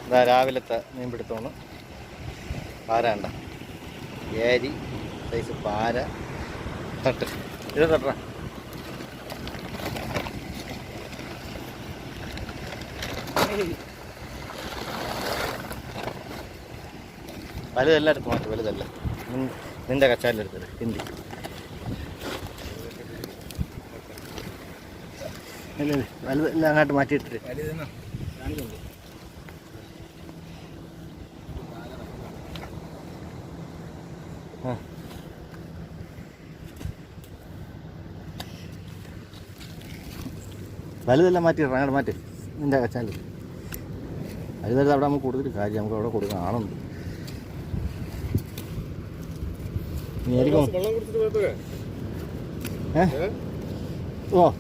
ഇതാ രാവിലത്തെ മീൻപിടുത്തമാണ്. പാര കണ്ട, ഏരി സൈസ് പാര. തട്ട് ഇത് തട്ട. വലുതെല്ലാം എടുത്ത് മാറ്റി, വലുതല്ല. നിന്റെ കച്ചാലെടുത്തത് ഹിന്ദി. ഇല്ല വലുതെല്ലാം അങ്ങോട്ട് മാറ്റിയിട്ടിട്ട്. വലുതെല്ലാം മാറ്റിയിടണം, അങ്ങോട്ട് മാറ്റി നിന്റെ കച്ചാല്. വലുതെല്ലാം അവിടെ നമുക്ക് കൊടുത്തിട്ട് കാര്യം, നമുക്ക് അവിടെ കൊടുക്കണം. ആണെന്ന് ഓ